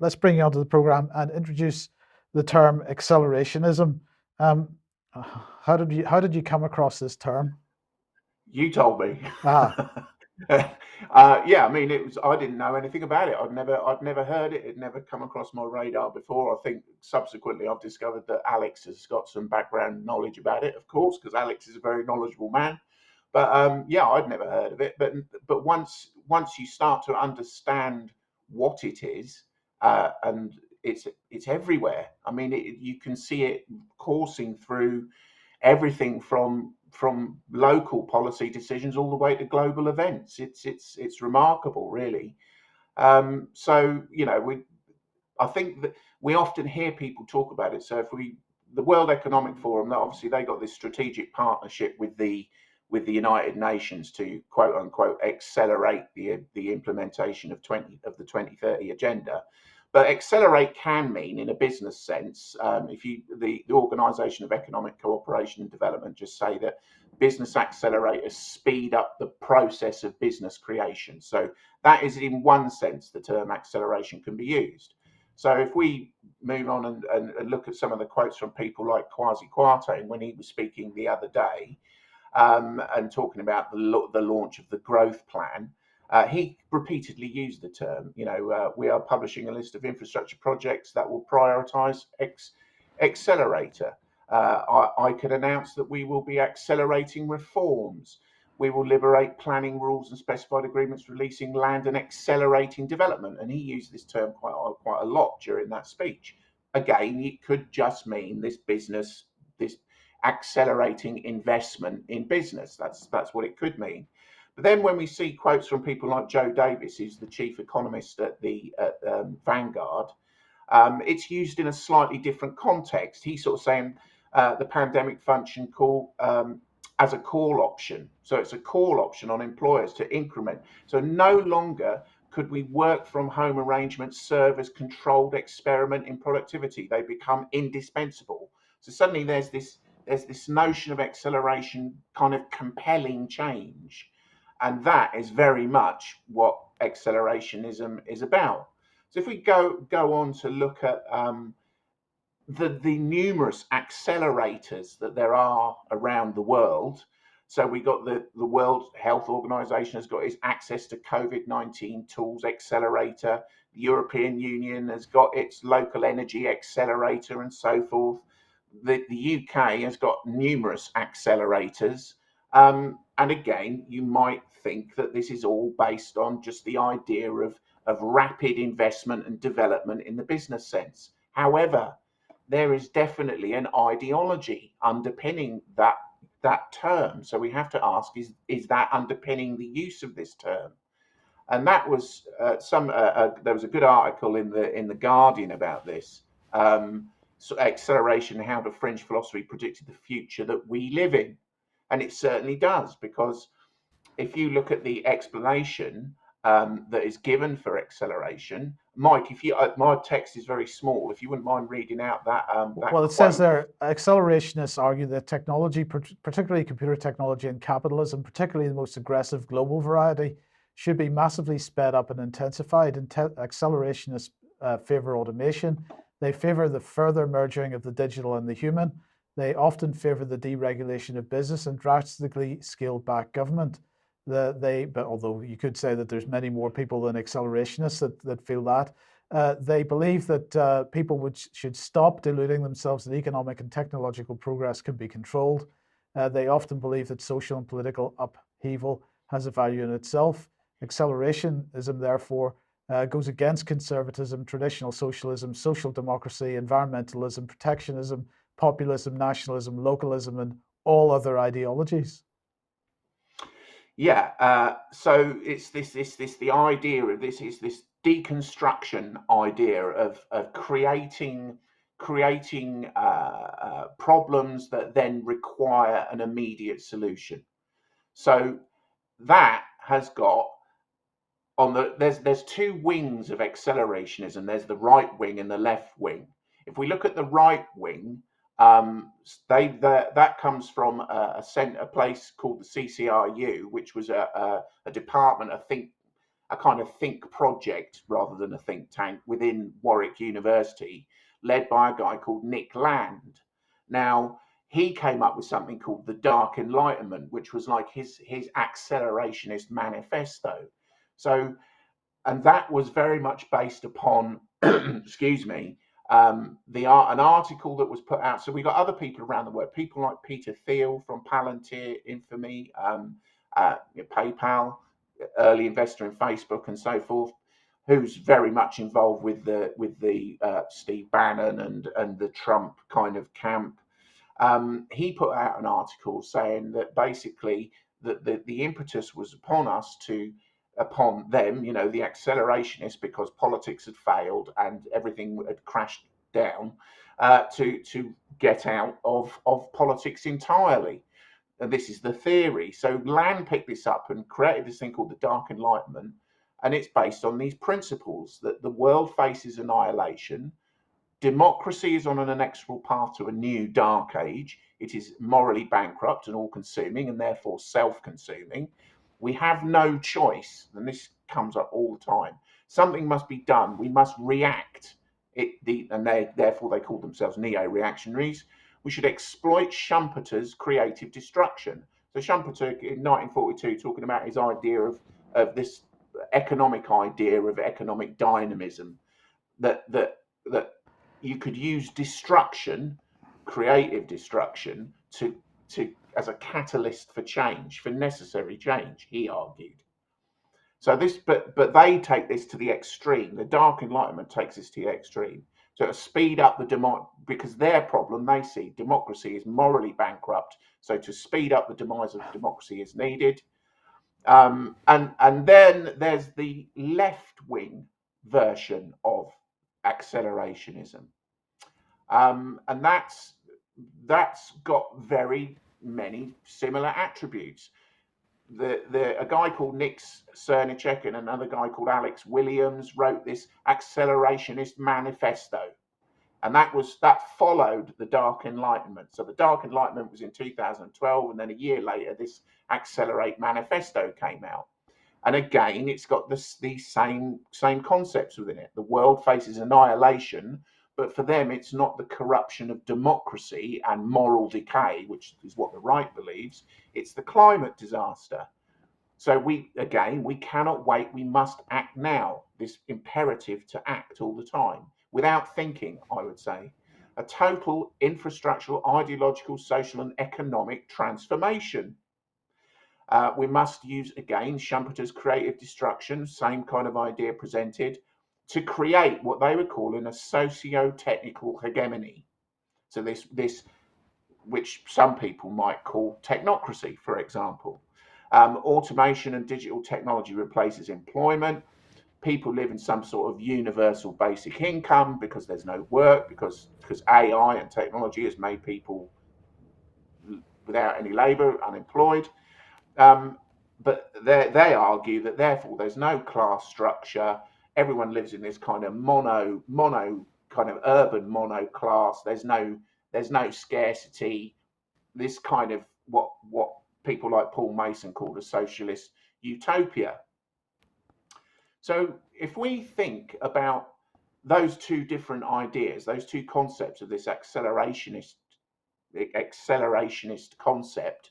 let's bring you onto the program and introduce the term accelerationism. Um, how did you come across this term? You told me. Ah, Yeah, I mean, it was. I didn't know anything about it. I'd never heard it. It never come across my radar before. I think subsequently I've discovered that Alex has got some background knowledge about it, of course, because Alex is a very knowledgeable man. But yeah, I'd never heard of it. But once you start to understand what it is, and it's everywhere. I mean, you can see it coursing through everything from local policy decisions all the way to global events. It's remarkable, really. So I think that we often hear people talk about it. So if we the World Economic Forum, obviously they got this strategic partnership with the United Nations to quote unquote accelerate the implementation of the 2030 agenda. But accelerate can mean, in a business sense, if you the Organisation of Economic Cooperation and Development just say that business accelerators speed up the process of business creation. So that is, in one sense, the term acceleration can be used. So if we move on and look at some of the quotes from people like Kwasi Kwarteng when he was speaking the other day, and talking about the launch of the growth plan, he repeatedly used the term. We are publishing a list of infrastructure projects that will prioritise accelerator. I could announce that we will be accelerating reforms. We will liberate planning rules and specified agreements, releasing land and accelerating development. And he used this term quite a lot during that speech. Again, it could just mean this accelerating investment in business. That's what it could mean. But then when we see quotes from people like Joe Davis, who's the chief economist at the Vanguard, it's used in a slightly different context. He's sort of saying the pandemic function call as a call option. So it's a call option on employers to increment. So no longer could we work from home arrangements serve as controlled experiment in productivity. They become indispensable. So suddenly there's this notion of acceleration kind of compelling change. And that is very much what accelerationism is about. So if we go on to look at the numerous accelerators that there are around the world. So we got the World Health Organization has got its access to COVID-19 tools accelerator. The European Union has got its local energy accelerator and so forth. The UK has got numerous accelerators. And again, you might think that this is all based on just the idea of rapid investment and development in the business sense. However, there is definitely an ideology underpinning that term. So we have to ask: is that underpinning the use of this term? And that was there was a good article in the Guardian about this. So acceleration: how the French philosophy predicted the future that we live in, and it certainly does, because if you look at the explanation that is given for acceleration, Mike, if you my text is very small. If you wouldn't mind reading out that well, it says quote. there, accelerationists argue that technology, particularly computer technology and capitalism, particularly the most aggressive global variety, should be massively sped up and intensified. Accelerationists favor automation. They favor the further merging of the digital and the human. They often favor the deregulation of business and drastically scaled back government. But although you could say that there's many more people than accelerationists that feel that, they believe that people should stop deluding themselves that economic and technological progress can be controlled. They often believe that social and political upheaval has a value in itself. Accelerationism, therefore, goes against conservatism, traditional socialism, social democracy, environmentalism, protectionism, populism, nationalism, localism, and all other ideologies. Yeah. So it's this the idea of this is this deconstruction idea of creating problems that then require an immediate solution. So that has got there's two wings of accelerationism. There's the right wing and the left wing. If we look at the right wing, that comes from a place called the CCRU, which was a department, I think, a kind of think project rather than a think tank within Warwick University, led by a guy called Nick Land. Now, he came up with something called the Dark Enlightenment, which was like his accelerationist manifesto. So, and that was very much based upon, excuse me, an article that was put out. So we got other people around the world, people like Peter Thiel from Palantir, Infamy, PayPal, early investor in Facebook, and so forth, who's very much involved with the Steve Bannon and the Trump kind of camp. He put out an article saying that basically that the impetus was upon them, the accelerationists, because politics had failed and everything had crashed down, to get out of politics entirely. And this is the theory. So Land picked this up and created this thing called the Dark Enlightenment, and it's based on these principles that the world faces annihilation. Democracy is on an inexorable path to a new dark age. It is morally bankrupt and all consuming and therefore self consuming. We have no choice, and this comes up all the time. Something must be done. We must react. Therefore they call themselves neo reactionaries. We should exploit Schumpeter's creative destruction. So Schumpeter in 1942, talking about his idea of this economic idea of economic dynamism, that you could use destruction, creative destruction, to as a catalyst for change, for necessary change, he argued. So but they take this to the extreme. The Dark Enlightenment takes this to the extreme. So to speed up because their problem, they see democracy is morally bankrupt. So to speed up the demise of democracy is needed. And then there's the left wing version of accelerationism, and that's got very many similar attributes. A guy called Nick Cernicek and another guy called Alex Williams wrote this accelerationist manifesto, and that followed the Dark Enlightenment. So the Dark Enlightenment was in 2012, and then a year later, this Accelerate manifesto came out. And again, it's got these same concepts within it. The world faces annihilation, but for them, it's not the corruption of democracy and moral decay, which is what the right believes. It's the climate disaster. So we cannot wait. We must act now. This imperative to act all the time without thinking, I would say. A total infrastructural, ideological, social, and economic transformation. We must use, again, Schumpeter's creative destruction, same kind of idea presented, to create what they were calling a socio-technical hegemony. So this, which some people might call technocracy, for example. Automation and digital technology replaces employment. People live in some sort of universal basic income because there's no work, because AI and technology has made people without any labor, unemployed. But they argue that therefore there's no class structure. Everyone lives in this kind of mono kind of urban mono class. There's no scarcity. This kind of what people like Paul Mason called a socialist utopia. So if we think about those two different ideas, those two concepts of this accelerationist concept,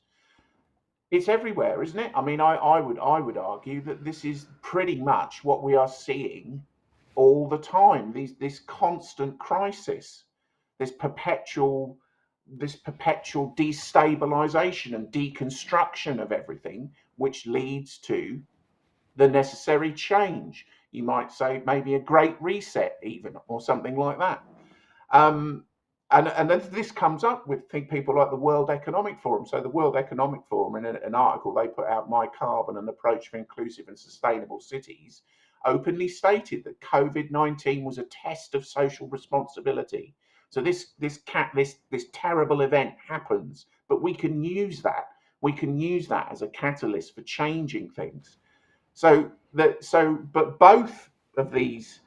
it's everywhere, isn't it? I mean, I would argue that this is pretty much what we are seeing all the time. This constant crisis, this perpetual destabilization and deconstruction of everything, which leads to the necessary change. You might say maybe a great reset, even, or something like that. And then this comes up with people like the World Economic Forum. So the World Economic Forum, in an article they put out, My Carbon, an Approach for Inclusive and Sustainable Cities, openly stated that COVID-19 was a test of social responsibility. So this terrible event happens, but we can use that. We can use that as a catalyst for changing things. But both of these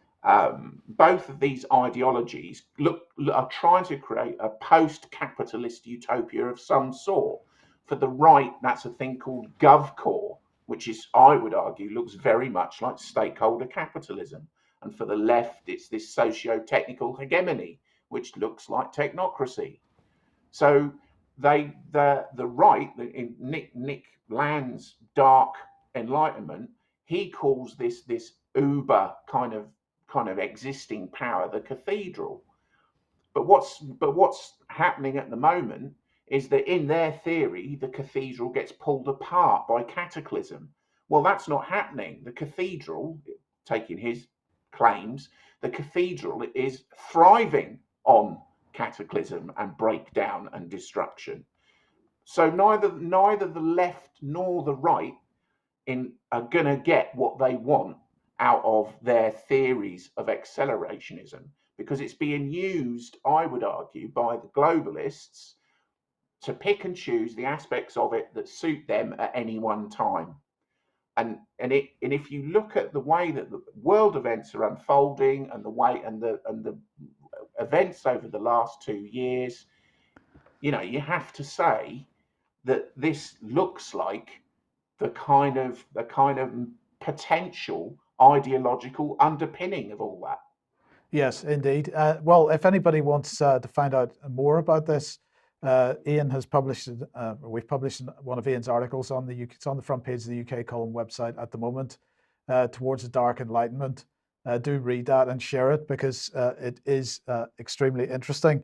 ideologies are trying to create a post-capitalist utopia of some sort. For the right, that's a thing called GovCore, which is, I would argue, looks very much like stakeholder capitalism. And for the left, it's this socio-technical hegemony, which looks like technocracy. So the right, in Nick Land's dark Enlightenment, he calls this uber kind of existing power the cathedral. But what's happening at the moment is that in their theory, the cathedral gets pulled apart by cataclysm. Well, that's not happening. The cathedral, taking his claims, the cathedral is thriving on cataclysm and breakdown and destruction. So neither the left nor the right are going to get what they want out of their theories of accelerationism, because it's being used, I would argue, by the globalists to pick and choose the aspects of it that suit them at any one time. And if you look at the way that the world events are unfolding and the events over the last 2 years, you have to say that this looks like the kind of potential ideological underpinning of all that. Yes, indeed. Well, if anybody wants to find out more about this, Ian has published, we've published one of Ian's articles on it's on the front page of the UK Column website at the moment, Towards a Dark Enlightenment. Do read that and share it, because it is extremely interesting.